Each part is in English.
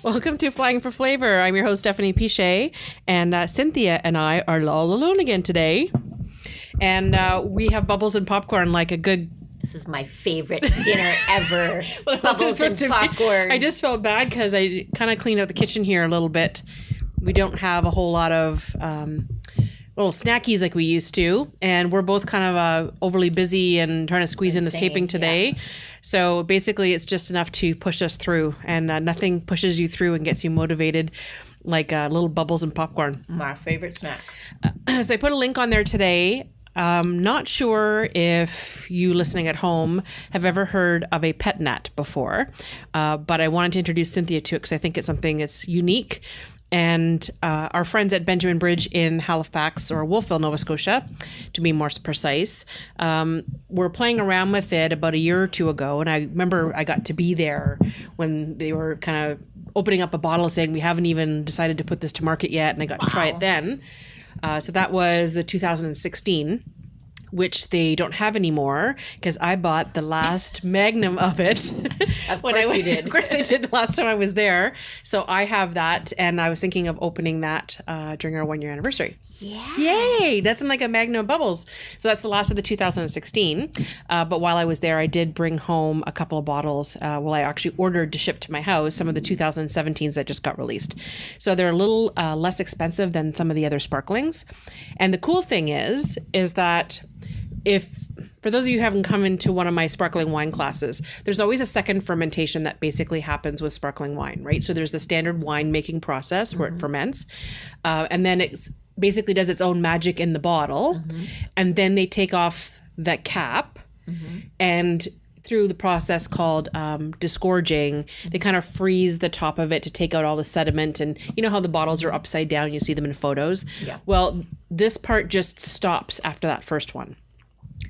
Welcome to Flying for Flavor. I'm your host, Stephanie Pichet, and Cynthia and I are all alone again today. And we have bubbles and popcorn like a good... This is my favorite dinner ever. Bubbles and popcorn. I just felt bad because I kind of cleaned out the kitchen here a little bit. We don't have a whole lot of little snackies like we used to. And we're both kind of overly busy and trying to squeeze in this taping today. Yeah. So basically it's just enough to push us through. And nothing pushes you through and gets you motivated like little bubbles and popcorn. My favorite snack. So I put a link on there today. Not sure if you listening at home have ever heard of a pet nat before, but I wanted to introduce Cynthia to it because I think it's something that's unique. And our friends at Benjamin Bridge in Halifax, or Wolfville, Nova Scotia, to be more precise, were playing around with it about a year or two ago. And I remember I got to be there when they were kind of opening up a bottle saying, we haven't even decided to put this to market yet. And I got to try it then. So that was the 2016, which they don't have anymore because I bought the last magnum of it. Of course you did. Of course I did the last time I was there. So I have that, and I was thinking of opening that during our 1-year anniversary. Yes. Yay! Nothing like a magnum of bubbles. So that's the last of the 2016. But while I was there, I did bring home a couple of bottles. I actually ordered to ship to my house some of the 2017s that just got released. So they're a little less expensive than some of the other sparklings. And the cool thing is that for those of you who haven't come into one of my sparkling wine classes, there's always a second fermentation that basically happens with sparkling wine, right? So there's the standard wine making process where it ferments, and then it basically does its own magic in the bottle, and then they take off that cap, and through the process called disgorging, they kind of freeze the top of it to take out all the sediment. And you know how the bottles are upside down, you see them in photos? Yeah. Well, this part just stops after that first one.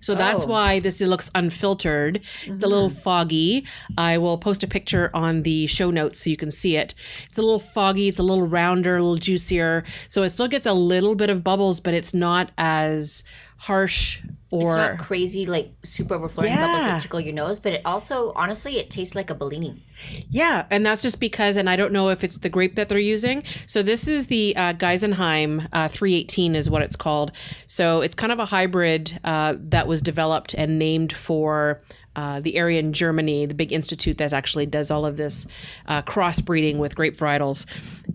So that's why this looks unfiltered. It's a little foggy. I will post a picture on the show notes so you can see it. It's a little foggy. It's a little rounder, a little juicier. So it still gets a little bit of bubbles, but it's not as harsh or... It's not crazy, like super overflowing bubbles that tickle your nose, but it also, honestly, it tastes like a Bellini. Yeah, and that's just because, and I don't know if it's the grape that they're using. So this is the Geisenheim 318 is what it's called. So it's kind of a hybrid that was developed and named for the area in Germany, the big institute that actually does all of this crossbreeding with grape varietals.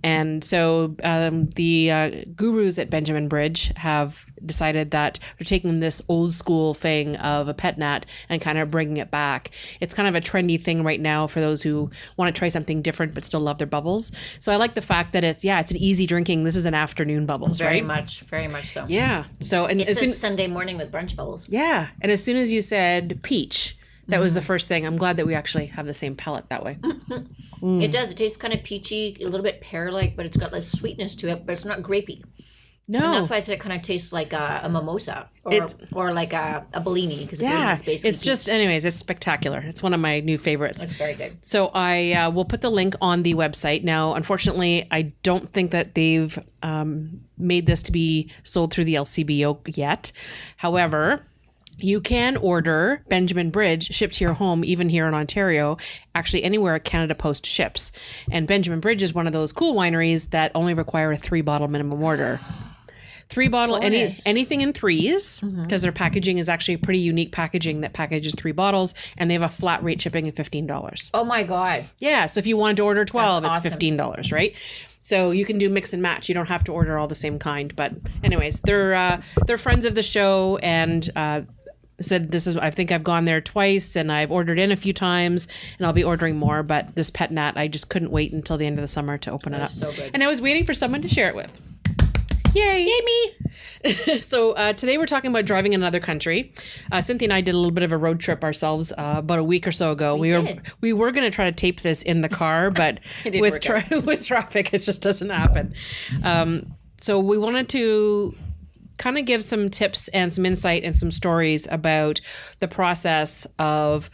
And so the gurus at Benjamin Bridge have decided that they're taking this old school thing of a pet nat and kind of bringing it back. It's kind of a trendy thing right now for those who want to try something different but still love their bubbles. So I like the fact that it's an easy drinking. This is an afternoon bubbles, very right? Very much so. Yeah. So and it's a Sunday morning with brunch bubbles. Yeah. And as soon as you said peach, that was the first thing. I'm glad that we actually have the same palate that way. It does. It tastes kind of peachy, a little bit pear-like, but it's got less sweetness to it, but it's not grapey. No. And that's why I said it kind of tastes like a mimosa or like a Bellini, because Bellini is basically it's just, anyways, it's spectacular. It's one of my new favorites. It's very good. So I will put the link on the website. Now, unfortunately, I don't think that they've made this to be sold through the LCBO yet. However, you can order Benjamin Bridge shipped to your home, even here in Ontario, actually anywhere Canada Post ships. And Benjamin Bridge is one of those cool wineries that only require a 3-bottle minimum order. 3-bottle, anything in 3s, because their packaging is actually pretty unique packaging that packages 3 bottles, and they have a flat rate shipping of $15. Oh my God. Yeah, so if you wanted to order 12, That's it's awesome. $15, right? So you can do mix and match. You don't have to order all the same kind. But anyways, they're friends of the show, and said this is, I think I've gone there twice and I've ordered in a few times and I'll be ordering more, but this pet nat, I just couldn't wait until the end of the summer to open it up. So good. And I was waiting for someone to share it with. Yay! Yay me! So today we're talking about driving in another country. Cynthia and I did a little bit of a road trip ourselves about a week or so ago. We were going to try to tape this in the car, but with traffic, it just doesn't happen. So we wanted to kind of give some tips and some insight and some stories about the process of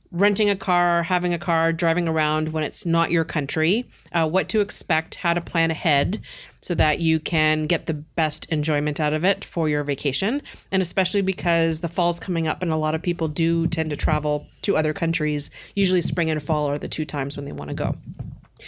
renting a car, having a car, driving around when it's not your country, what to expect, how to plan ahead so that you can get the best enjoyment out of it for your vacation. And especially because the fall's coming up and a lot of people do tend to travel to other countries. Usually spring and fall are the 2 times when they want to go.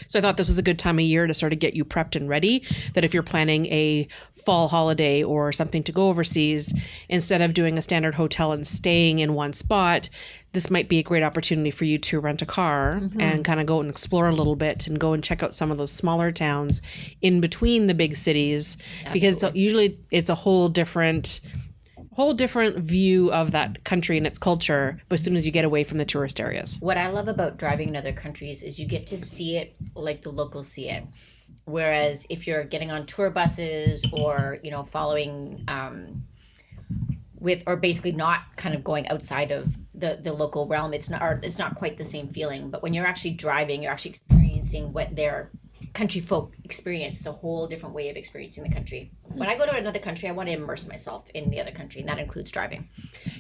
So I thought this was a good time of year to sort of get you prepped and ready, that if you're planning a fall holiday or something to go overseas, instead of doing a standard hotel and staying in one spot, this might be a great opportunity for you to rent a car and kind of go and explore a little bit and go and check out some of those smaller towns in between the big cities. Because it's a whole different view of that country and its culture, but as soon as you get away from the tourist areas. What I love about driving in other countries is you get to see it like the locals see it. Whereas if you're getting on tour buses or, following or basically not kind of going outside of the local realm, it's not quite the same feeling. But when you're actually driving, you're actually experiencing what their country folk experience. It's a whole different way of experiencing the country. When I go to another country, I want to immerse myself in the other country, and that includes driving.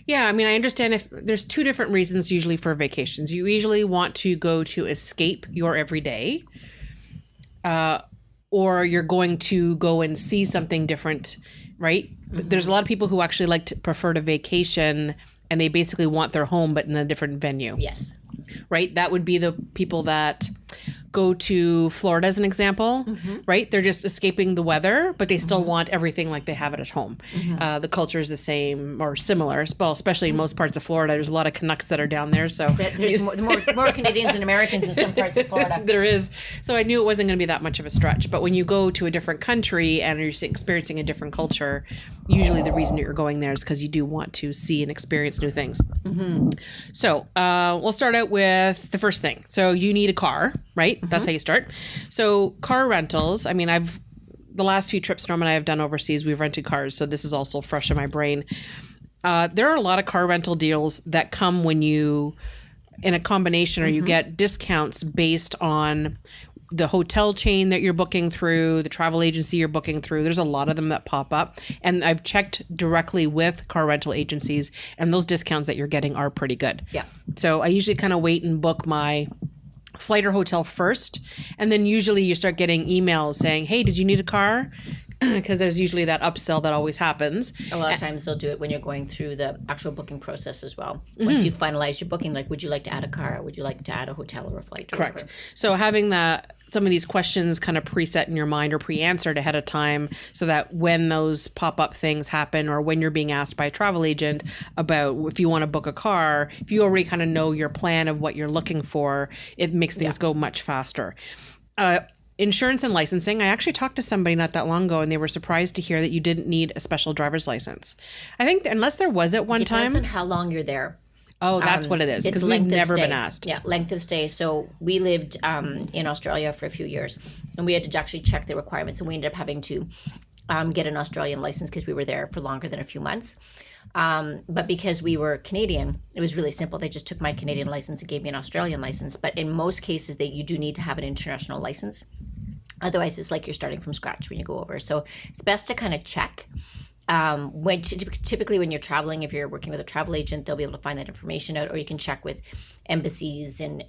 Yeah, I mean, I understand if there's two different reasons usually for vacations. You usually want to go to escape your everyday, or you're going to go and see something different, right? Mm-hmm. There's a lot of people who actually prefer to vacation, and they basically want their home, but in a different venue. Yes. Right? That would be the people that go to Florida as an example, right? They're just escaping the weather, but they still want everything like they have it at home. The culture is the same or similar, well, especially in most parts of Florida. There's a lot of Canucks that are down there. So there's more Canadians than Americans in some parts of Florida. There is. So I knew it wasn't going to be that much of a stretch. But when you go to a different country and you're experiencing a different culture, usually the reason that you're going there is because you do want to see and experience new things. So we'll start out with the first thing. So you need a car, right? That's how you start. So car rentals, I mean, the last few trips Norm and I have done overseas, we've rented cars. So this is also fresh in my brain. There are a lot of car rental deals that come when you, in a combination, or you get discounts based on the hotel chain that you're booking through, the travel agency you're booking through. There's a lot of them that pop up. And I've checked directly with car rental agencies, and those discounts that you're getting are pretty good. Yeah. So I usually kind of wait and book my flight or hotel first, and then usually you start getting emails saying, hey, did you need a car? Because there's usually that upsell that always happens. A lot of times they'll do it when you're going through the actual booking process as well. Once you finalize your booking, like, would you like to add a car? Would you like to add a hotel or a flight? Or Correct. whatever? So having some of these questions kind of preset in your mind or pre-answered ahead of time, so that when those pop-up things happen, or when you're being asked by a travel agent about if you want to book a car, if you already kind of know your plan of what you're looking for, it makes things go much faster. Insurance and licensing. I actually talked to somebody not that long ago, and they were surprised to hear that you didn't need a special driver's license. I think unless there was at one Depends time. on how long you're there. Oh, that's what it is, because we've never been asked. Yeah, length of stay. So we lived in Australia for a few years, and we had to actually check the requirements, and we ended up having to get an Australian license because we were there for longer than a few months. But because we were Canadian, it was really simple. They just took my Canadian license and gave me an Australian license. But in most cases, you do need to have an international license. Otherwise, it's like you're starting from scratch when you go over. So it's best to kind of check. Typically when you're traveling, if you're working with a travel agent, they'll be able to find that information out, or you can check with embassies and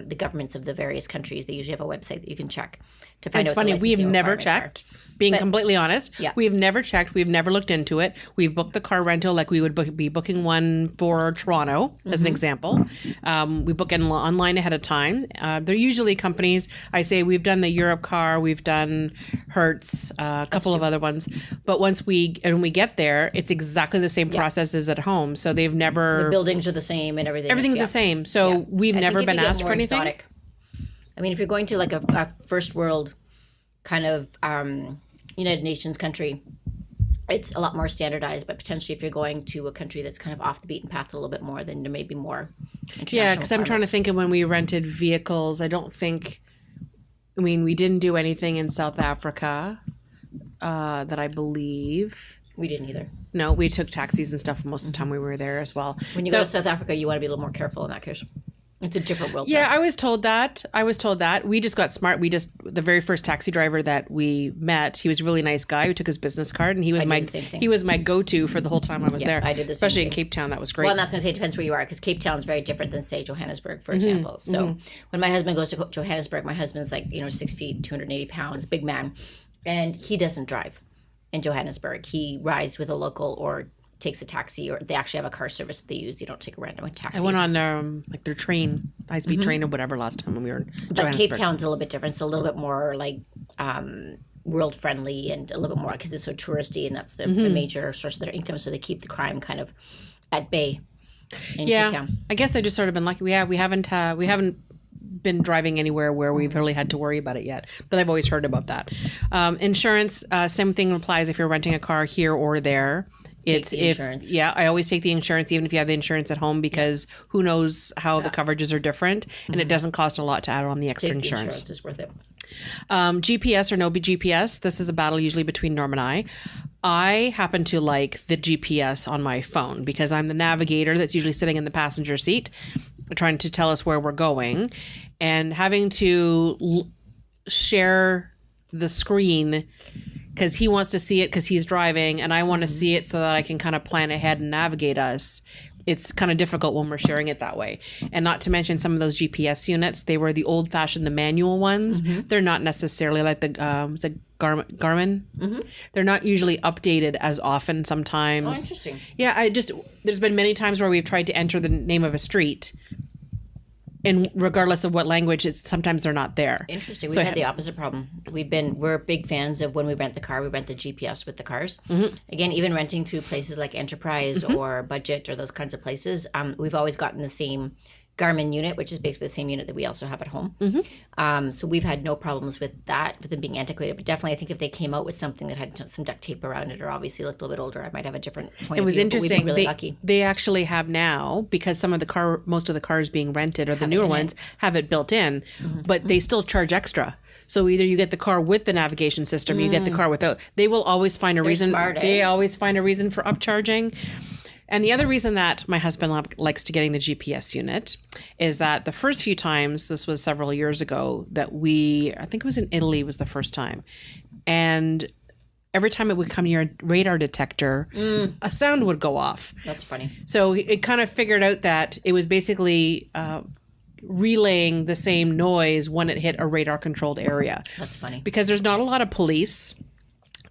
the governments of the various countries. They usually have a website that you can check to find out. It's funny, we have never checked. Being completely honest, we have never checked. We've never looked into it. We've booked the car rental like we would be booking one for Toronto, as an example. We book it online ahead of time. They're usually companies. I say we've done the Europe car, we've done Hertz, a couple of other ones. But when we get there, it's exactly the same process as at home. So they've never. The buildings are the same and everything. Everything's the same. So we've never been asked for anything. Exotic, I mean, if you're going to like a first world kind of United Nations country, it's a lot more standardized. But potentially, if you're going to a country that's kind of off the beaten path a little bit more, then there may be more international. Yeah, because I'm trying to think of when we rented vehicles. I mean, we didn't do anything in South Africa that I believe. We didn't either. No, we took taxis and stuff most of the time we were there as well. When you go to South Africa, you want to be a little more careful in that case. It's a different world. Yeah, I was told that. We just got smart. The very first taxi driver that we met, he was a really nice guy who took his business card, and he was my go-to for the whole time I was there. I did the same especially thing. In Cape Town. That was great. Well, and that's going to say it depends where you are, because Cape Town is very different than, say, Johannesburg, for example. So when my husband goes to Johannesburg, my husband's like 6 feet, 280 pounds, big man, and he doesn't drive in Johannesburg. He rides with a local or takes a taxi, or they actually have a car service that they use. You don't take a random taxi. I went on like their train, high-speed train or whatever last time when we were in But Johannesburg. Cape Town's a little bit different. It's a little bit more like world friendly and a little bit more because it's so touristy, and that's the major source of their income. So they keep the crime kind of at bay in Cape Town. I guess I just sort of been lucky. We haven't been driving anywhere where we've really had to worry about it yet, but I've always heard about that. Insurance, same thing applies if you're renting a car here or there. It's the insurance. I always take the insurance, even if you have the insurance at home, because who knows how the coverages are different, and it doesn't cost a lot to add on the extra The insurance. is worth it. GPS or no GPS, this is a battle usually between Norm and I. I happen to like the GPS on my phone because I'm the navigator that's usually sitting in the passenger seat trying to tell us where we're going, and having to share the screen because he wants to see it because he's driving and I want to see it so that I can kind of plan ahead and navigate us. It's kind of difficult when we're sharing it that way. And not to mention some of those GPS units, they were the old-fashioned, the manual ones. They're not necessarily like the Garmin. They're not usually updated as often sometimes. Oh, interesting. Yeah, there's been many times where we've tried to enter the name of a street, and regardless of what language, sometimes they're not there. Interesting. We've had the opposite problem. We're big fans of when we rent the car, we rent the GPS with the cars. Again, even renting through places like Enterprise or Budget or those kinds of places, we've always gotten the same Garmin unit, which is basically the same unit that we also have at home. So we've had no problems with that, with them being antiquated. But definitely, I think if they came out with something that had some duct tape around it, or obviously looked a little bit older, I might have a different point It was of view. interesting. But we've been really lucky. They actually have now, because most of the cars being rented or the newer ones have it built in, but they still charge extra. So either you get the car with the navigation system, you get the car without. They will always find a reason. Smart, eh? They always find a reason for upcharging. And the other reason that my husband likes to getting the GPS unit is that the first few times, this was several years ago, that I think it was in Italy was the first time. And every time it would come near a radar detector, a sound would go off. That's funny. So it kind of figured out that it was basically relaying the same noise when it hit a radar controlled area. That's funny. Because there's not a lot of police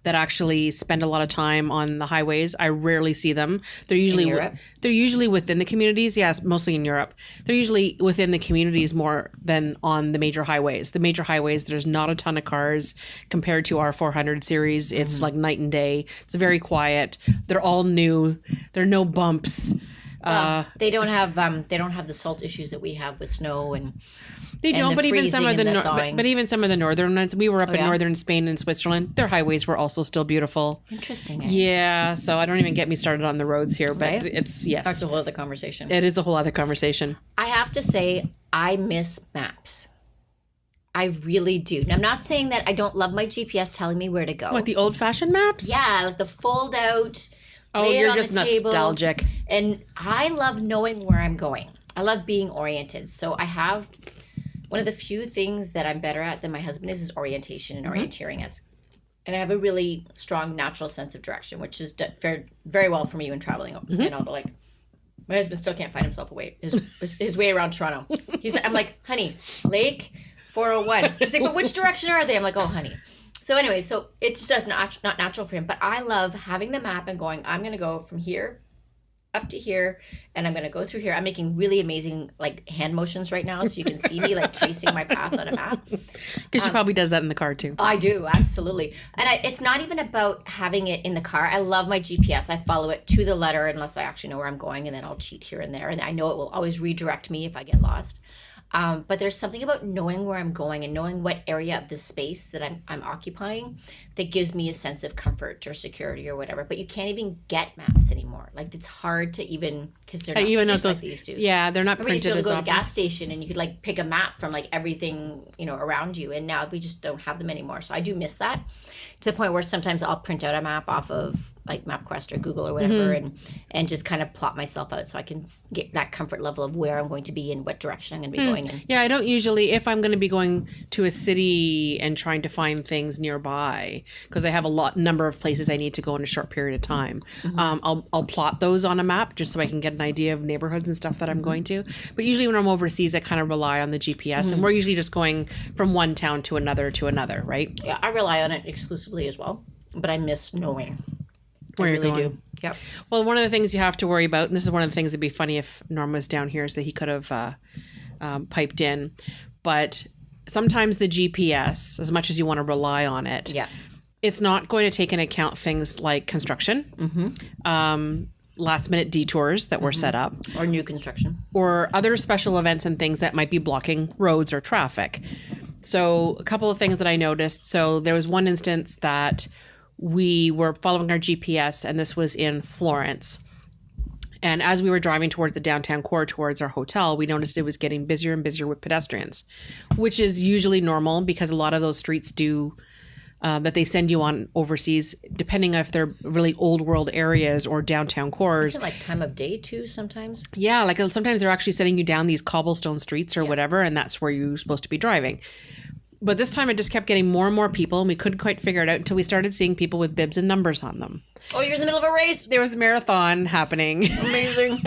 that actually spend a lot of time on the highways. I rarely see them. They're usually within the communities. Yes, mostly in Europe. They're usually within the communities more than on the major highways. The major highways, there's not a ton of cars compared to our 400 series. It's like night and day. It's very quiet. They're all new. There are no bumps. They don't have the salt issues that we have with snow and. They don't, but even some of thawing. but even some of the northern ones. We were up in northern Spain and Switzerland. Their highways were also still beautiful. Interesting. Eh? Yeah, so I don't even get me started on the roads here, but Right? it's That's a whole other conversation. it is a whole other conversation. I have to say, I miss maps. I really do. And I'm not saying that I don't love my GPS telling me where to go. What, the old-fashioned maps? Yeah, like the fold out. Oh, lay it you're on just the table. nostalgic. And I love knowing where I'm going. I love being oriented. So I have one of the few things that I'm better at than my husband is orientation and orienteering us. And I have a really strong natural sense of direction, which is fared very well for me when traveling. And all the like, my husband still can't find himself his way around Toronto. I'm like, honey, Lake 401. He's like, but which direction are they? I'm like, oh, honey. So anyway, so it's just not natural for him. But I love having the map and going, I'm going to go from here up to here, and I'm going to go through here. I'm making really amazing like hand motions right now, so you can see me like tracing my path on a map. Because she probably does that in the car too. I do, absolutely. And it's not even about having it in the car. I love my GPS. I follow it to the letter unless I actually know where I'm going, and then I'll cheat here and there. And I know it will always redirect me if I get lost. But there's something about knowing where I'm going and knowing what area of the space that I'm occupying that gives me a sense of comfort or security or whatever. But you can't even get maps anymore. Like it's hard to even because they're not even used if like they used to. Yeah, they're not Remember, you used to printed be able as to go to the often. gas station and you could like pick a map from like everything around you, and now we just don't have them anymore. So I do miss that to the point where sometimes I'll print out a map off of like MapQuest or Google or whatever, and just kind of plot myself out so I can get that comfort level of where I'm going to be and what direction I'm going to be going in. Yeah, I don't usually, if I'm going to be going to a city and trying to find things nearby, because I have a number of places I need to go in a short period of time, I'll plot those on a map just so I can get an idea of neighborhoods and stuff that I'm going to. But usually when I'm overseas, I kind of rely on the GPS, and we're usually just going from one town to another, right? Yeah, I rely on it exclusively as well, but I miss knowing where I you're really going. do. Yep. Well, one of the things you have to worry about, and this is one of the things that'd be funny if Norm was down here, is that he could have piped in. But sometimes the GPS, as much as you want to rely on it, Yeah. it's not going to take into account things like construction, last minute detours that were set up, Or new construction. or other special events and things that might be blocking roads or traffic. So a couple of things that I noticed. So there was one instance that we were following our GPS, and this was in Florence. And as we were driving towards the downtown core, towards our hotel, we noticed it was getting busier and busier with pedestrians, which is usually normal because a lot of those streets do that they send you on overseas, depending on if they're really old world areas or downtown cores. Is it like time of day too sometimes? Yeah, like sometimes they're actually sending you down these cobblestone streets or whatever, and that's where you're supposed to be driving. But this time it just kept getting more and more people, and we couldn't quite figure it out until we started seeing people with bibs and numbers on them. Oh, you're in the middle of a race? There was a marathon happening. Amazing.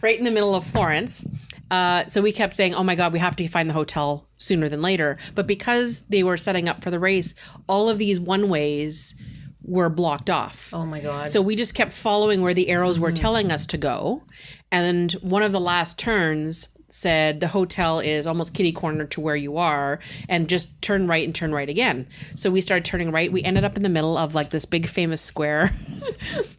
Right in the middle of Florence. So we kept saying, oh my God, we have to find the hotel sooner than later. But because they were setting up for the race, all of these one-ways were blocked off. Oh my God. So we just kept following where the arrows were telling us to go. And one of the last turns said the hotel is almost kitty corner to where you are, and just turn right and turn right again. So we started turning right. We ended up in the middle of like this big famous square,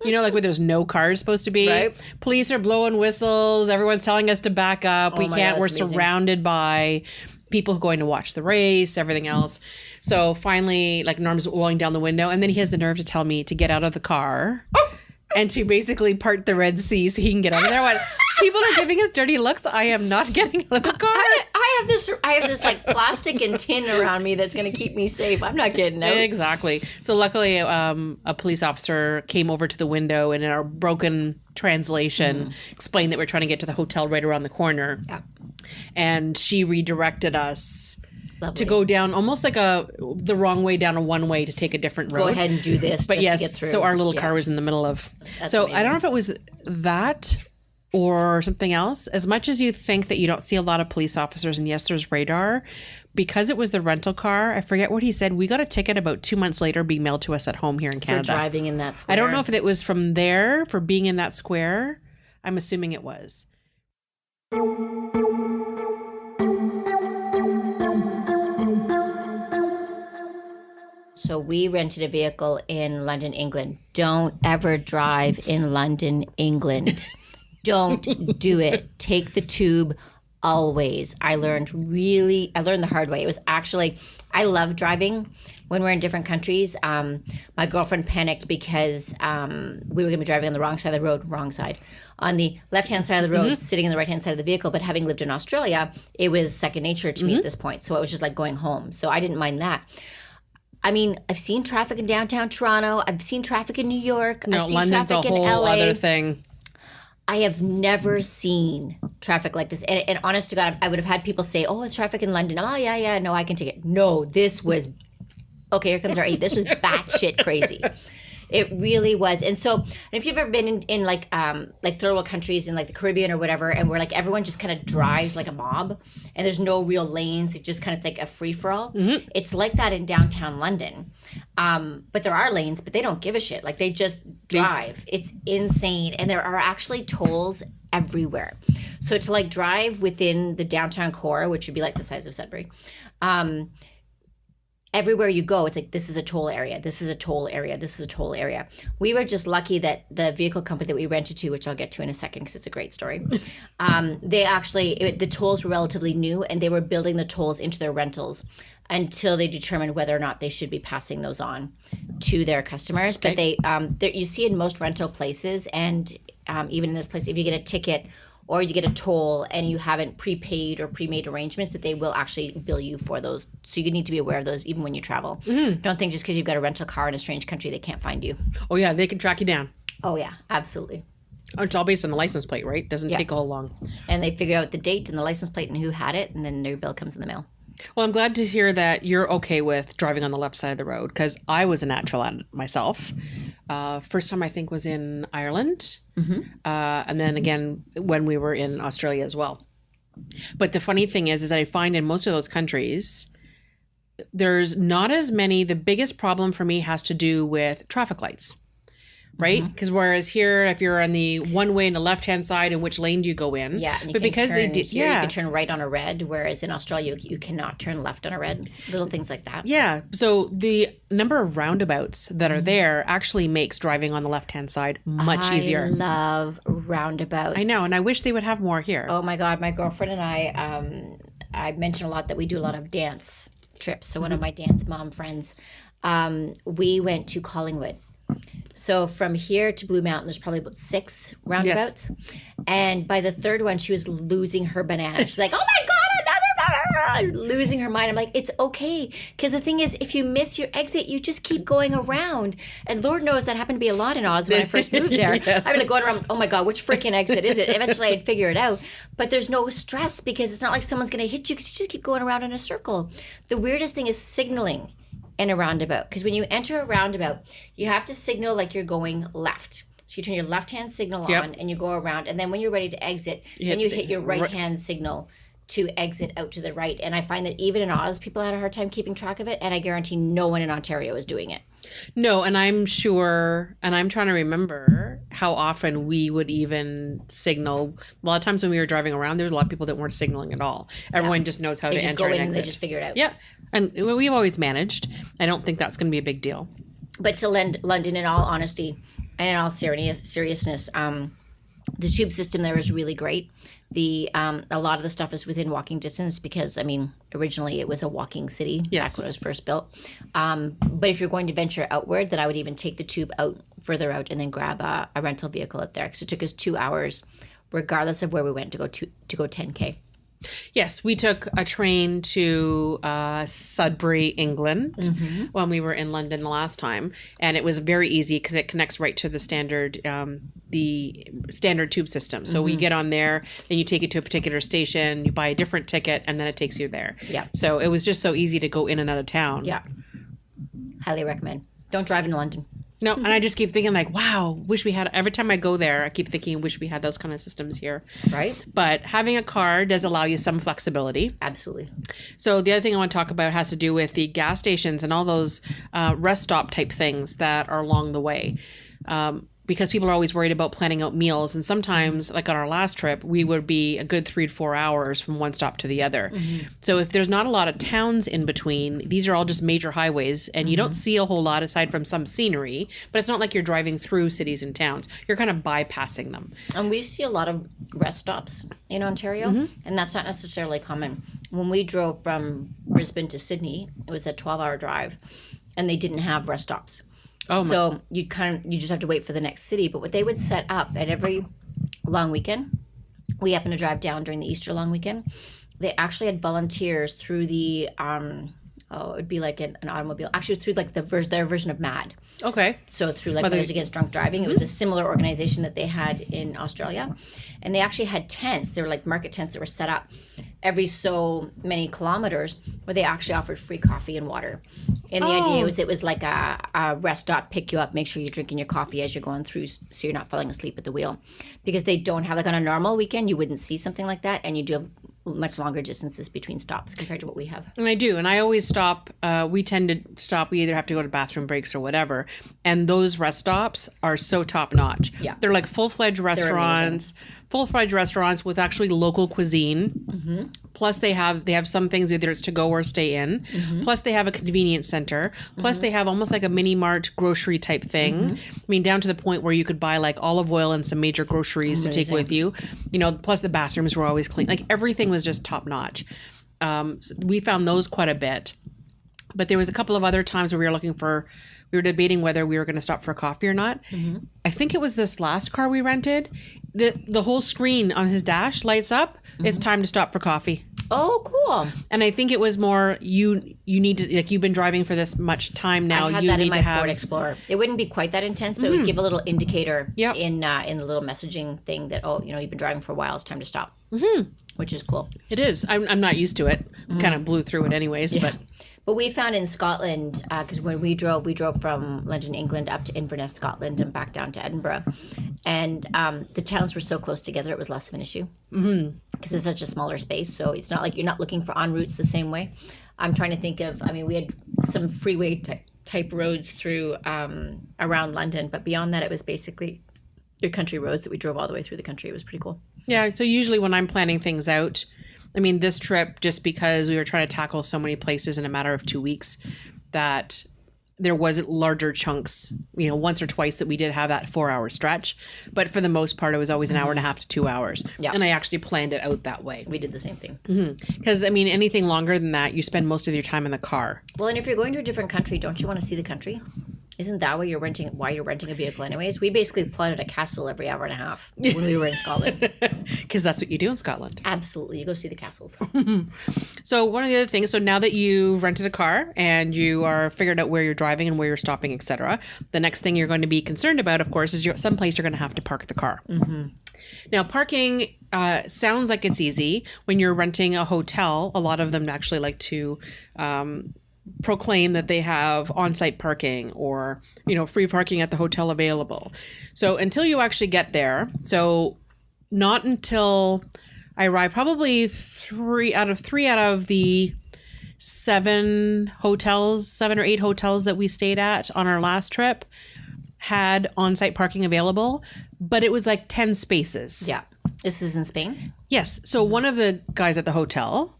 you know, like where there's no cars supposed to be. Right. Police are blowing whistles. Everyone's telling us to back up. We my can't. God, We're that's amazing. surrounded by people going to watch the race, everything else. So finally, like Norm's rolling down the window, and then he has the nerve to tell me to get out of the car and to basically part the Red Sea so he can get over there. What? People are giving us dirty looks. I am not getting out of the car. I have this like plastic and tin around me that's going to keep me safe. I'm not getting out. Exactly. So luckily, a police officer came over to the window and in our broken translation explained that we're trying to get to the hotel right around the corner. Yeah. And she redirected us Lovely. to go down almost like the wrong way down a one way to take a different road. Go ahead and do this But just yes, to get through. so our little Yeah. car was in the middle of. That's so amazing. I don't know if it was that or something else. As much as you think that you don't see a lot of police officers, and yes, there's radar, because it was the rental car, I forget what he said, we got a ticket about 2 months later being mailed to us at home here in For Canada. driving in that square. I don't know if it was from there for being in that square. I'm assuming it was. So we rented a vehicle in London, England. Don't ever drive in London, England. Don't do it. Take the tube always. I learned the hard way. It was actually, I love driving when we're in different countries. My girlfriend panicked because we were going to be driving on the wrong side of the road, on the left-hand side of the road, sitting in the right-hand side of the vehicle. But having lived in Australia, it was second nature to me at this point. So it was just like going home. So I didn't mind that. I mean, I've seen traffic in downtown Toronto. I've seen traffic in New York. No, I've seen London's a traffic in whole LA. other thing. I have never seen traffic like this. And honest to God, I would have had people say, oh, it's traffic in London. Oh, yeah, no, I can take it. No, this was, okay, here comes our eight. This was batshit crazy. It really was. And so, and if you've ever been in like third world countries in like the Caribbean or whatever, and where like everyone just kind of drives like a mob and there's no real lanes, it just kind of, it's like a free for all. Mm-hmm. It's like that in downtown London. But there are lanes, but they don't give a shit. Like they just drive. It's insane. And there are actually tolls everywhere. So to like drive within the downtown core, which would be like the size of Sudbury, everywhere you go, it's like, this is a toll area. This is a toll area. This is a toll area. We were just lucky that the vehicle company that we rented to, which I'll get to in a second because it's a great story, they actually, the tolls were relatively new and they were building the tolls into their rentals until they determined whether or not they should be passing those on to their customers. Okay. But you see in most rental places, and even in this place, if you get a ticket or you get a toll and you haven't prepaid or pre-made arrangements, that they will actually bill you for those. So you need to be aware of those even when you travel. Mm-hmm. Don't think just because you've got a rental car in a strange country, they can't find you. Oh, yeah, they can track you down. Oh, yeah, absolutely. It's all based on the license plate, right? Doesn't take all long. And they figure out the date and the license plate and who had it, and then their bill comes in the mail. Well, I'm glad to hear that you're okay with driving on the left side of the road, because I was a natural at it myself. First time I think was in Ireland, and then again when we were in Australia as well. But the funny thing is that I find in most of those countries, there's not as many. The biggest problem for me has to do with traffic lights. right? Because whereas here, if you're on the one way on the left hand side, and which lane do you go in? Yeah, and you but can because turn they did, here, you can turn right on a red, whereas in Australia you cannot turn left on a red. Little things like that. yeah. So the number of roundabouts that are there actually makes driving on the left hand side much easier. I love roundabouts. I know, and I wish they would have more here. Oh my God, my girlfriend and I mentioned a lot that we do a lot of dance trips. So one of my dance mom friends, we went to Collingwood. So from here to Blue Mountain, there's probably about 6 roundabouts. Yes. And by the third one, she was losing her banana. She's like, oh my God, another, losing her mind. I'm like, it's okay. Because the thing is, if you miss your exit, you just keep going around. And Lord knows that happened to be a lot in Oz when I first moved there. Yes. I'm like going around, oh my God, which freaking exit is it? Eventually I'd figure it out. But there's no stress because it's not like someone's going to hit you because you just keep going around in a circle. The weirdest thing is signaling in a roundabout, because when you enter a roundabout, you have to signal like you're going left. So you turn your left-hand signal on and you go around, and then when you're ready to exit, then you hit your right-hand signal to exit out to the right. And I find that even in Oz, people had a hard time keeping track of it, and I guarantee no one in Ontario is doing it. No, and I'm sure, and I'm trying to remember how often we would even signal. A lot of times when we were driving around, there was a lot of people that weren't signaling at all. Everyone just knows how to enter and exit. They just figure it out. Yeah, and we've always managed. I don't think that's going to be a big deal. But to London, in all honesty, and in all seriousness, the tube system there is really great. A lot of the stuff is within walking distance because, I mean, originally it was a walking city back when it was first built. But if you're going to venture outward, then I would even take the tube out further out and then grab a rental vehicle out there, because it took us 2 hours, regardless of where we went, to go 10K. Yes, we took a train to Sudbury, England, when we were in London the last time, and it was very easy because it connects right to the standard tube system. So we get on there, then you take it to a particular station, you buy a different ticket, and then it takes you there. Yeah. So it was just so easy to go in and out of town. Yeah. Highly recommend. Don't drive in London. No, and I just keep thinking like, wow, wish we had, every time I go there, I keep thinking, wish we had those kind of systems here. Right. But having a car does allow you some flexibility. Absolutely. So the other thing I want to talk about has to do with the gas stations and all those rest stop type things that are along the way. Because people are always worried about planning out meals. And sometimes, like on our last trip, we would be a good 3 to 4 hours from one stop to the other. So if there's not a lot of towns in between, these are all just major highways, and you don't see a whole lot aside from some scenery, but it's not like you're driving through cities and towns. You're kind of bypassing them. And we see a lot of rest stops in Ontario, and that's not necessarily common. When we drove from Brisbane to Sydney, it was a 12-hour drive, and they didn't have rest stops. So you just have to wait for the next city. But what they would set up at every long weekend, we happened to drive down during the Easter long weekend. They actually had volunteers through the it would be like an automobile. Actually, it was through like their version of MAD. Okay. So through like Mothers Against Drunk Driving, it was a similar organization that they had in Australia, and they actually had tents. They were like market tents that were set up every so many kilometers, where they actually offered free coffee and water. And the idea was it was like a rest stop, pick you up, make sure you're drinking your coffee as you're going through, so you're not falling asleep at the wheel, because they don't have, like on a normal weekend, you wouldn't see something like that, and you do have much longer distances between stops compared to what we have. And I do. And I always stop. We tend to stop. We either have to go to bathroom breaks or whatever. And those rest stops are so top notch. Yeah. They're like full-fledged restaurants, with actually local cuisine. Plus they have some things, either it's to go or stay in. Plus they have a convenience center. Plus they have almost like a mini mart grocery type thing. I mean, down to the point where you could buy like olive oil and some major groceries to take with you. You know, plus the bathrooms were always clean. Like everything was just top notch. So we found those quite a bit. But there was a couple of other times where we were debating whether we were going to stop for coffee or not. I think it was this last car we rented. The whole screen on his dash lights up. It's time to stop for coffee. Oh, cool. And I think it was more you need to, like, you've been driving for this much time now. I had that in my Ford Explorer. It wouldn't be quite that intense, but it would give a little indicator in the little messaging thing that, you've been driving for a while, it's time to stop. Which is cool. It is. I'm not used to it. Kind of blew through it anyways, But we found in Scotland, because when we drove from London, England, up to Inverness, Scotland, and back down to Edinburgh. And the towns were so close together, it was less of an issue. Because it's such a smaller space. So it's not like you're not looking for en routes the same way. I'm trying to think of, we had some freeway type roads through around London. But beyond that, it was basically your country roads that we drove all the way through the country. It was pretty cool. Yeah. So usually when I'm planning things out, I mean, this trip, just because we were trying to tackle so many places in a matter of 2 weeks, that there wasn't larger chunks, once or twice that we did have that 4-hour stretch. But for the most part, it was always an hour and a half to 2 hours. Yeah. And I actually planned it out that way. We did the same thing. Because, I mean, anything longer than that, you spend most of your time in the car. Well, and if you're going to a different country, don't you want to see the country? Isn't that why you're renting a vehicle anyways? We basically plotted a castle every hour and a half when we were in Scotland. Because that's what you do in Scotland. Absolutely. You go see the castles. So one of the other things, so now that you've rented a car and you are figured out where you're driving and where you're stopping, etc., the next thing you're going to be concerned about, of course, is someplace you're going to have to park the car. Now, parking sounds like it's easy. When you're renting a hotel, a lot of them actually like to proclaim that they have on-site parking or, free parking at the hotel available. So until you actually get there, so not until I arrived, probably three out of the 7 or 8 hotels that we stayed at on our last trip had on-site parking available, but it was like 10 spaces. Yeah. This is in Spain? Yes. So one of the guys at the hotel,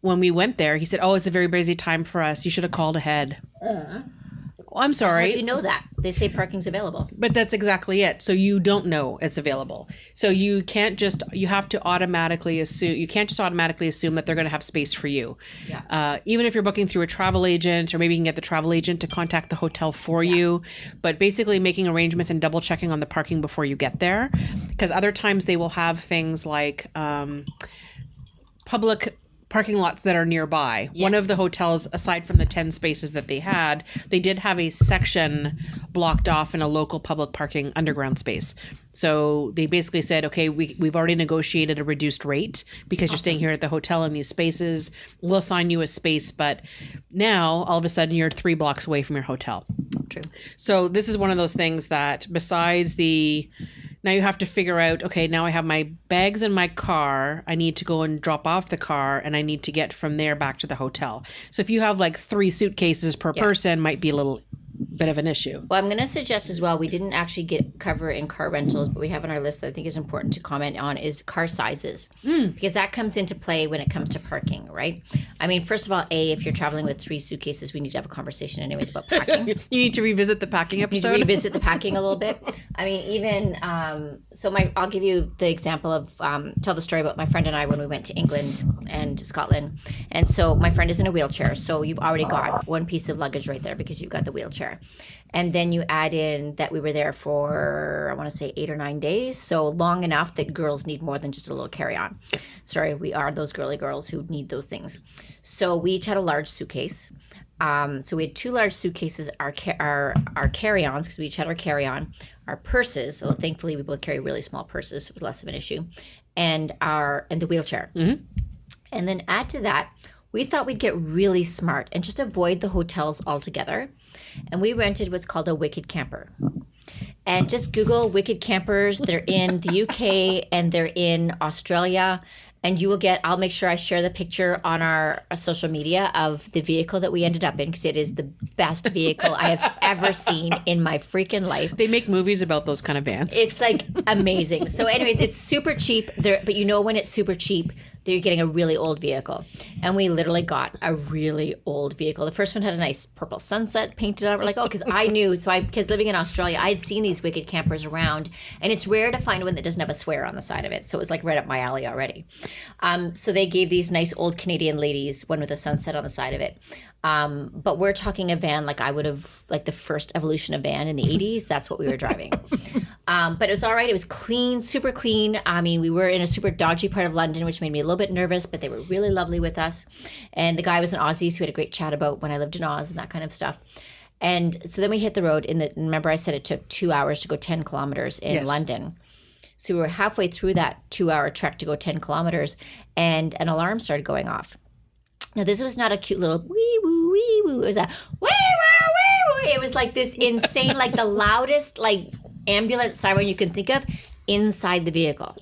when we went there, he said, "Oh, it's a very busy time for us. You should have called ahead." Well, I'm sorry. How do you know that? They say parking's available. But that's exactly it. So you don't know it's available. So you can't just, you have to automatically assume, you can't just automatically assume that they're going to have space for you. Yeah. Even if you're booking through a travel agent, or maybe you can get the travel agent to contact the hotel for you. But basically making arrangements and double checking on the parking before you get there. Because other times they will have things like public parking lots that are nearby. Yes. One of the hotels, aside from the 10 spaces that they had, they did have a section blocked off in a local public parking underground space. So they basically said, okay, we've already negotiated a reduced rate because you're staying here at the hotel in these spaces. We'll assign you a space, but now all of a sudden you're 3 blocks away from your hotel. True. So this is one of those things that besides now you have to figure out, okay, now I have my bags in my car. I need to go and drop off the car, and I need to get from there back to the hotel. So if you have like 3 suitcases per person, might be a little bit of an issue. Well, I'm going to suggest as well, we didn't actually cover in car rentals, but we have on our list that I think is important to comment on is car sizes. Because that comes into play when it comes to parking, right? I mean, first of all, if you're traveling with 3 suitcases, we need to have a conversation anyways about packing. You need to revisit the packing episode. Need to revisit the packing a little bit. I mean, even, I'll give you the example of, tell the story about my friend and I when we went to England and Scotland. And so my friend is in a wheelchair. So you've already got one piece of luggage right there because you've got the wheelchair. And then you add in that we were there for, I want to say 8 or 9 days. So long enough that girls need more than just a little carry-on. Yes. Sorry, we are those girly girls who need those things. So we each had a large suitcase. So we had 2 large suitcases, our carry-ons, because we each had our carry-on, our purses. So thankfully we both carry really small purses, so it was less of an issue, and the wheelchair. And then add to that, we thought we'd get really smart and just avoid the hotels altogether. And we rented what's called a wicked camper. And just Google wicked campers. They're in the UK and they're in Australia. And you will I'll make sure I share the picture on our social media of the vehicle that we ended up in because it is the best vehicle I have ever seen in my freaking life. They make movies about those kind of vans. It's like amazing. So anyways, it's super cheap there, but when it's super cheap, you're getting a really old vehicle. And we literally got a really old vehicle. The first one had a nice purple sunset painted on it. We're like, because I knew, because living in Australia, I had seen these wicked campers around, and it's rare to find one that doesn't have a swear on the side of it. So it was like right up my alley already. So they gave these nice old Canadian ladies one with a sunset on the side of it. But we're talking a van like I would have, like the first evolution of van in the 80s. That's what we were driving. But it was all right. It was clean, super clean. I mean, we were in a super dodgy part of London, which made me a little bit nervous, but they were really lovely with us. And the guy was an Aussie, so we had a great chat about when I lived in Oz and that kind of stuff. And so then we hit the road. Remember I said it took 2 hours to go 10 kilometers in London. So we were halfway through that 2-hour trek to go 10 kilometers, and an alarm started going off. Now, this was not a cute little wee woo, wee woo. It was a wee woo, wee woo. It was like this insane, like the loudest, like ambulance siren you can think of inside the vehicle.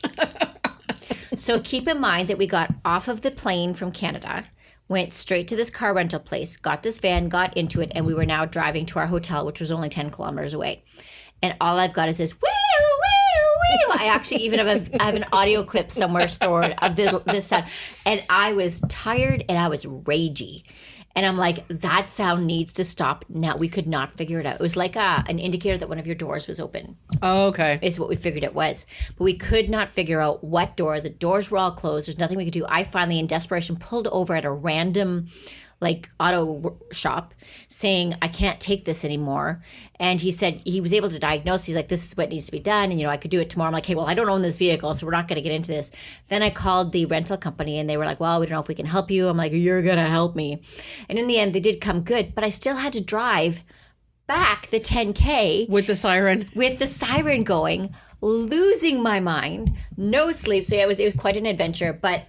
So keep in mind that we got off of the plane from Canada. went straight to this car rental place, got this van, got into it, and we were now driving to our hotel, which was only 10 kilometers away. And all I've got is this, wee, wee, wee. I actually even I have an audio clip somewhere stored of this sound. And I was tired and I was ragey. And I'm like, that sound needs to stop now. We could not figure it out. It was like an indicator that one of your doors was open. Oh, okay. Is what we figured it was. But we could not figure out what door. The doors were all closed. There's nothing we could do. I finally, in desperation, pulled over at a random auto shop saying, I can't take this anymore. And he said he was able to diagnose. He's like, this is what needs to be done. And, I could do it tomorrow. I'm like, hey, well, I don't own this vehicle, so we're not going to get into this. Then I called the rental company and they were like, well, we don't know if we can help you. I'm like, you're going to help me. And in the end, they did come good, but I still had to drive back the 10K. With the siren. With the siren going, losing my mind, no sleep. So yeah, it was quite an adventure. But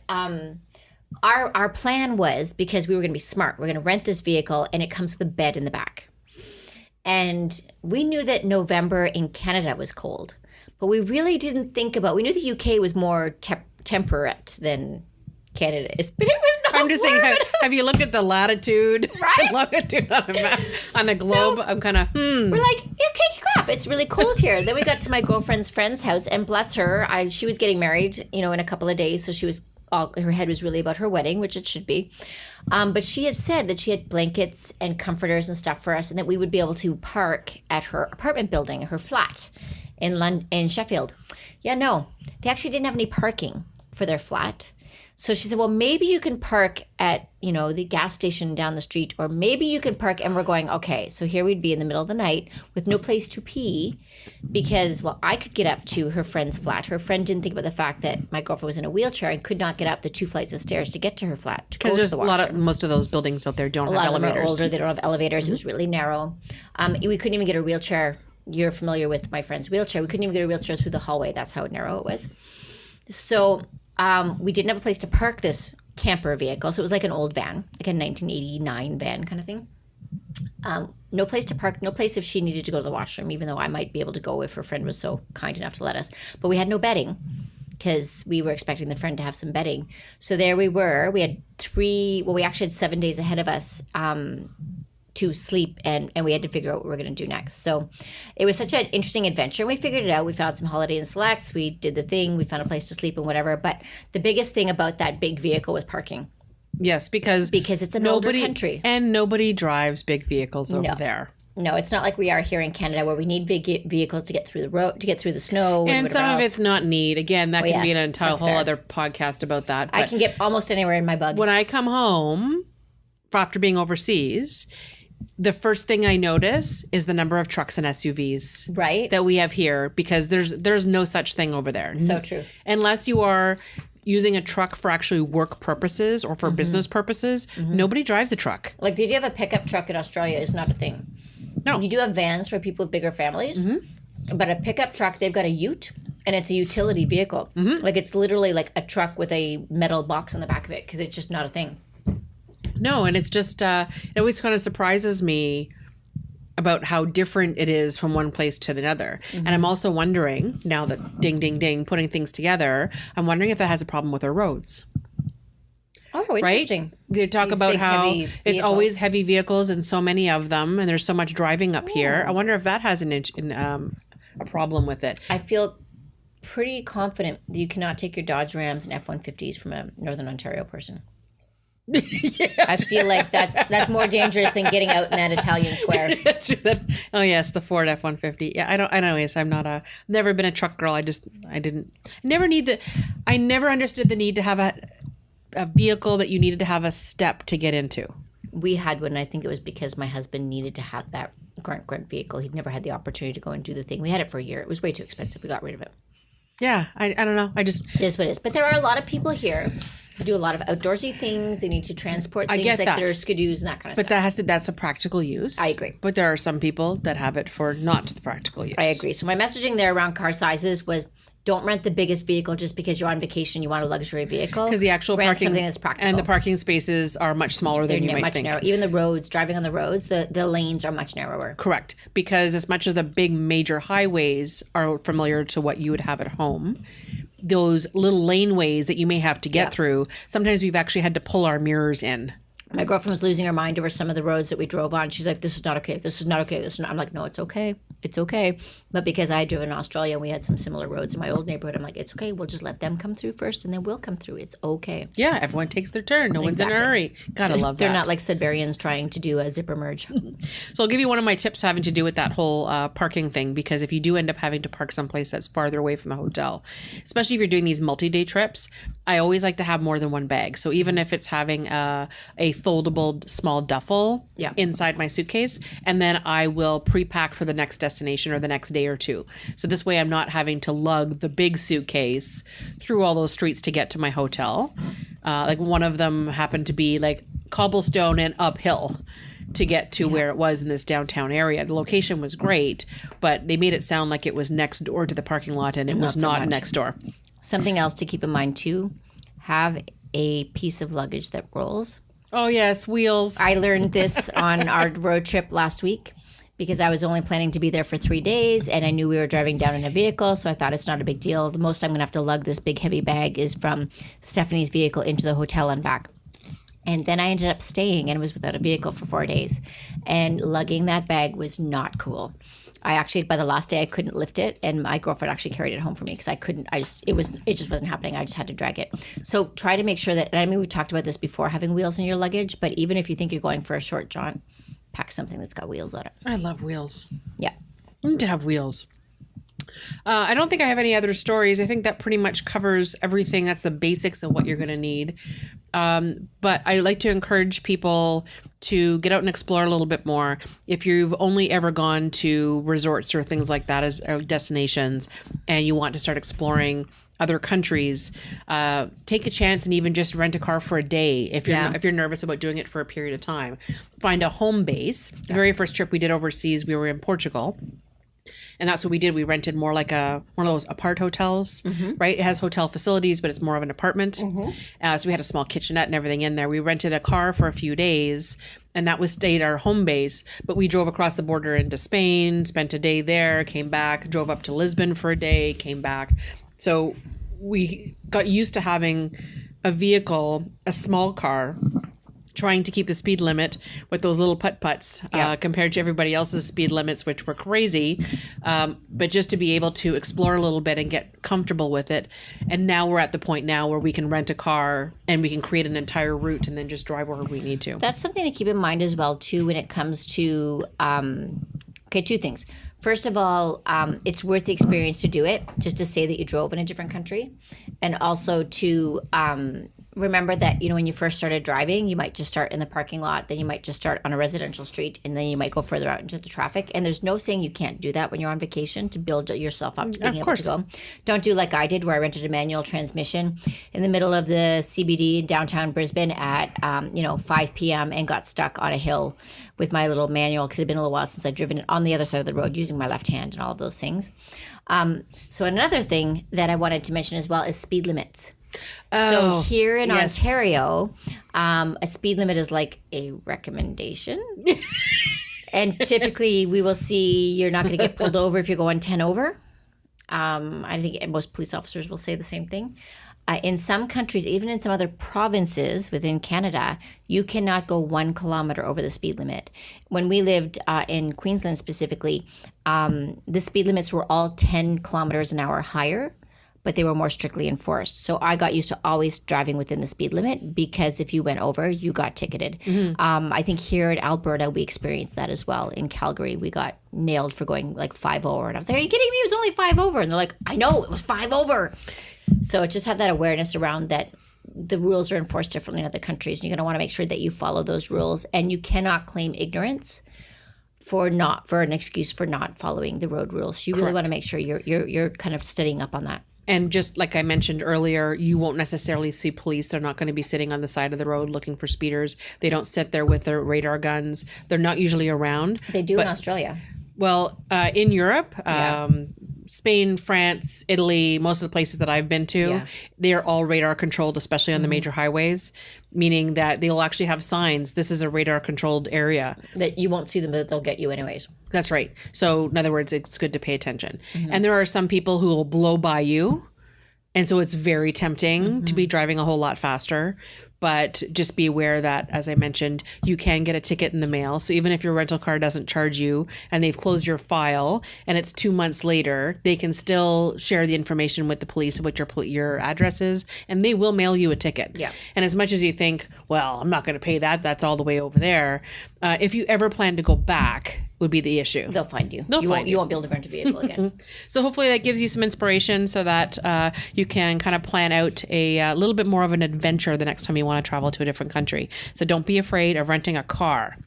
our plan was, because we were going to be smart, we're going to rent this vehicle and it comes with a bed in the back. And we knew that November in Canada was cold, but we really didn't think about, we knew the UK was more temperate than Canada is, but it was not. I'm just saying, have you looked at the latitude? Right? Longitude on a map, on a globe. So, I'm kind of, We're like, okay, crap, it's really cold here. Then we got to my girlfriend's friend's house, and bless her, she was getting married, in a couple of days, so she was, her head was really about her wedding, which it should be. But she had said that she had blankets and comforters and stuff for us, and that we would be able to park at her apartment building, her flat in Sheffield. Yeah, no, they actually didn't have any parking for their flat. So she said, well, maybe you can park at, the gas station down the street, or maybe you can park. And we're going, okay, so here we'd be in the middle of the night with no place to pee because, well, I could get up to her friend's flat. Her friend didn't think about the fact that my girlfriend was in a wheelchair and could not get up the 2 flights of stairs to get to her flat. Because there's most of those buildings out there don't have elevators. A lot of them are older. They don't have elevators. Mm-hmm. It was really narrow. We couldn't even get a wheelchair. You're familiar with my friend's wheelchair. We couldn't even get a wheelchair through the hallway. That's how narrow it was. So we didn't have a place to park this camper vehicle. So it was like an old van, like a 1989 van kind of thing. No place to park, no place if she needed to go to the washroom, even though I might be able to go if her friend was so kind enough to let us. But we had no bedding because we were expecting the friend to have some bedding. So there we were. We had we actually had 7 days ahead of us to sleep, and we had to figure out what we were going to do next. So it was such an interesting adventure, and we figured it out. We found some Holiday Inn Selects. We did the thing. We found a place to sleep and whatever. But the biggest thing about that big vehicle was parking. Yes, because it's an older country. And nobody drives big vehicles over there. No, it's not like we are here in Canada where we need big vehicles to get through the road, to get through the snow. And some of it's not need. Again, that can be an entire whole other podcast about that. But I can get almost anywhere in my bug. When I come home after being overseas, the first thing I notice is the number of trucks and SUVs that we have here, because there's no such thing over there. So true. Unless you are using a truck for actually work purposes or for business purposes, nobody drives a truck. Like the idea of a pickup truck in Australia is not a thing. No. You do have vans for people with bigger families, but a pickup truck, they've got a ute, and it's a utility vehicle. Like it's literally like a truck with a metal box on the back of it, because it's just not a thing. No, and it's just, it always kind of surprises me about how different it is from one place to another. And I'm also wondering, now that ding, ding, ding, putting things together, I'm wondering if that has a problem with our roads. Oh, interesting. Right? They talk about how it's always heavy vehicles and so many of them, and there's so much driving up here. I wonder if that has a problem with it. I feel pretty confident that you cannot take your Dodge Rams and F-150s from a Northern Ontario person. I feel like that's more dangerous than getting out in that Italian square. Oh yes, the Ford F-150. Yeah, I know. Yes, I'm not never been a truck girl. I never understood the need to have a vehicle that you needed to have a step to get into. We had one. I think it was because my husband needed to have that grunt vehicle. He'd never had the opportunity to go and do the thing. We had it for a year. It was way too expensive. We got rid of it. Yeah, I don't know. It is what it is. But there are a lot of people here who do a lot of outdoorsy things. They need to transport things like their skidoos and that kind of stuff. But that's a practical use. I agree. But there are some people that have it for not the practical use. I agree. So my messaging there around car sizes was, don't rent the biggest vehicle just because you're on vacation. You want a luxury vehicle. Because the actual rent parking, something that's practical. And the parking spaces are much smaller than you might think. Narrow. Even the roads, driving on the roads, the lanes are much narrower. Correct. Because as much as the big major highways are familiar to what you would have at home, those little laneways that you may have to get through, sometimes we've actually had to pull our mirrors in My girlfriend was losing her mind over some of the roads that we drove on. She's like, this is not okay. This is not okay. This is not. I'm like, no, it's okay. It's okay. But because I had driven in Australia and we had some similar roads in my old neighborhood, I'm like, it's okay. We'll just let them come through first and then we'll come through. It's okay. Yeah, everyone takes their turn. No one's in a hurry. Gotta love that. They're not like Siberians trying to do a zipper merge. So I'll give you one of my tips having to do with that whole parking thing, because if you do end up having to park someplace that's farther away from the hotel, especially if you're doing these multi-day trips, I always like to have more than one bag. So even if it's having a foldable small duffel inside my suitcase, and then I will pre-pack for the next destination or the next day or two. So this way I'm not having to lug the big suitcase through all those streets to get to my hotel. Like one of them happened to be like cobblestone and uphill to get to where it was in this downtown area. The location was great, but they made it sound like it was next door to the parking lot, and it was not next door. Something else to keep in mind too, have a piece of luggage that rolls. Oh yes, wheels. I learned this on our road trip last week because I was only planning to be there for 3 days and I knew we were driving down in a vehicle, so I thought it's not a big deal. The most I'm going to have to lug this big heavy bag is from Stephanie's vehicle into the hotel and back. And then I ended up staying and was without a vehicle for 4 days. And lugging that bag was not cool. I actually, by the last day, I couldn't lift it, and my girlfriend actually carried it home for me because I couldn't. It just wasn't happening. I just had to drag it. So try to make sure that. And I mean, we talked about this before, having wheels in your luggage. But even if you think you're going for a short jaunt, pack something that's got wheels on it. I love wheels. Yeah, I need to have wheels. I don't think I have any other stories. I think that pretty much covers everything. That's the basics of what you're going to need. But I like to encourage people to get out and explore a little bit more. If you've only ever gone to resorts or things like that as destinations, and you want to start exploring other countries, take a chance and even just rent a car for a day if you're nervous about doing it for a period of time. Find a home base. The very first trip we did overseas, we were in Portugal. And that's what we did. We rented more like one of those apart hotels, right? It has hotel facilities, but it's more of an apartment. So we had a small kitchenette and everything in there. We rented a car for a few days, and that was stayed our home base. But we drove across the border into Spain, spent a day there, came back, drove up to Lisbon for a day, came back. So we got used to having a vehicle, a small car, trying to keep the speed limit with those little putt-putts compared to everybody else's speed limits, which were crazy. But just to be able to explore a little bit and get comfortable with it. And now we're at the point now where we can rent a car and we can create an entire route and then just drive wherever we need to. That's something to keep in mind as well, too, when it comes to, two things. First of all, it's worth the experience to do it, just to say that you drove in a different country. And also to remember that, when you first started driving, you might just start in the parking lot, then you might just start on a residential street, and then you might go further out into the traffic. And there's no saying you can't do that when you're on vacation to build yourself up to being able to go. Don't do like I did, where I rented a manual transmission in the middle of the CBD in downtown Brisbane at 5 p.m. and got stuck on a hill with my little manual because it had been a little while since I'd driven it on the other side of the road using my left hand and all of those things. So another thing that I wanted to mention as well is speed limits. So here in Ontario, a speed limit is like a recommendation. And typically we will see you're not going to get pulled over if you're going 10 over. I think most police officers will say the same thing. In some countries, even in some other provinces within Canada, you cannot go 1 kilometer over the speed limit. When we lived in Queensland specifically, the speed limits were all 10 kilometers an hour higher, but they were more strictly enforced. So I got used to always driving within the speed limit because if you went over, you got ticketed. I think here in Alberta, we experienced that as well. In Calgary, we got nailed for going like 5 over. And I was like, are you kidding me? It was only 5 over. And they're like, I know, it was 5 over. So just have that awareness around that the rules are enforced differently in other countries. And you're going to want to make sure that you follow those rules. And you cannot claim ignorance for an excuse for not following the road rules. You really want to make sure you're kind of studying up on that. And just like I mentioned earlier, you won't necessarily see police. They're not going to be sitting on the side of the road looking for speeders. They don't sit there with their radar guns. They're not usually around. They do in Australia. Well, in Europe, Spain, France, Italy, most of the places that I've been to, they're all radar controlled, especially on the major highways, meaning that they'll actually have signs. This is a radar controlled area. That you won't see them, but they'll get you anyways. That's right. So in other words, it's good to pay attention. And there are some people who will blow by you And so it's very tempting to be driving a whole lot faster. But just be aware that, as I mentioned, you can get a ticket in the mail. So even if your rental car doesn't charge you and they've closed your file and it's 2 months later, they can still share the information with the police of what your address is, and they will mail you a ticket. Yeah. And as much as you think, well, I'm not going to pay that, that's all the way over there. If you ever plan to go back, would be the issue. They'll find you. They'll find you. You won't be able to rent a vehicle again. So hopefully that gives you some inspiration so that you can kind of plan out a little bit more of an adventure the next time you want to travel to a different country. So don't be afraid of renting a car.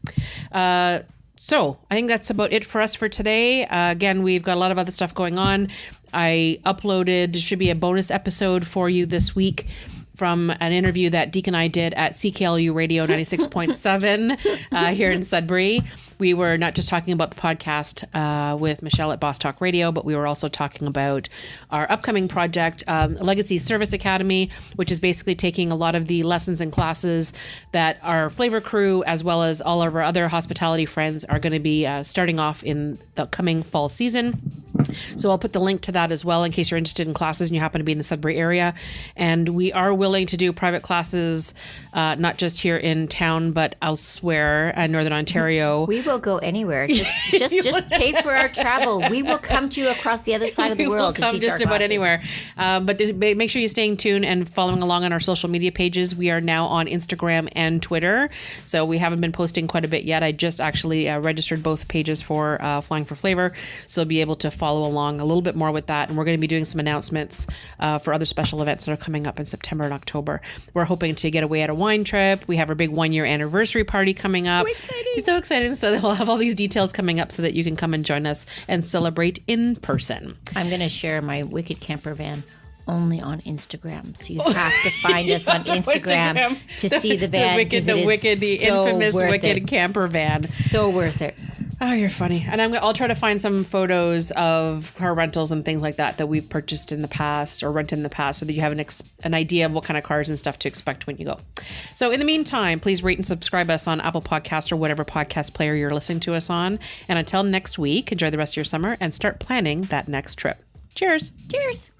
So I think that's about it for us for today. Again, we've got a lot of other stuff going on. I uploaded, should be a bonus episode for you this week from an interview that Deke and I did at CKLU Radio 96.7 here in Sudbury. We were not just talking about the podcast with Michelle at Boss Talk Radio, but we were also talking about our upcoming project, Legacy Service Academy, which is basically taking a lot of the lessons and classes that our Flavor crew, as well as all of our other hospitality friends, are going to be starting off in the coming fall season. So I'll put the link to that as well in case you're interested in classes and you happen to be in the Sudbury area. And we are willing to do private classes, not just here in town, but elsewhere in Northern Ontario. We will go anywhere. Just pay for our travel. We will come to you across the other side of the world to teach just our about classes. anywhere. But make sure you're staying tuned and following along on our social media pages. We are now on Instagram and Twitter. So we haven't been posting quite a bit yet. I just actually registered both pages for Flying for Flavor. So be able to follow along a little bit more with that. And we're going to be doing some announcements for other special events that are coming up in September and October. We're hoping to get away at a wine trip. We have our big 1 year anniversary party coming up. So exciting. It's so exciting. So we'll have all these details coming up so that you can come and join us and celebrate in person. I'm going to share my Wicked Camper van only on Instagram. So you have to find us on Instagram to see the van. The infamous Wicked camper van. So worth it. Oh, you're funny. And I'll try to find some photos of car rentals and things like that we've purchased in the past or rented in the past so that you have an idea of what kind of cars and stuff to expect when you go. So in the meantime, please rate and subscribe us on Apple Podcasts or whatever podcast player you're listening to us on. And until next week, enjoy the rest of your summer and start planning that next trip. Cheers. Cheers.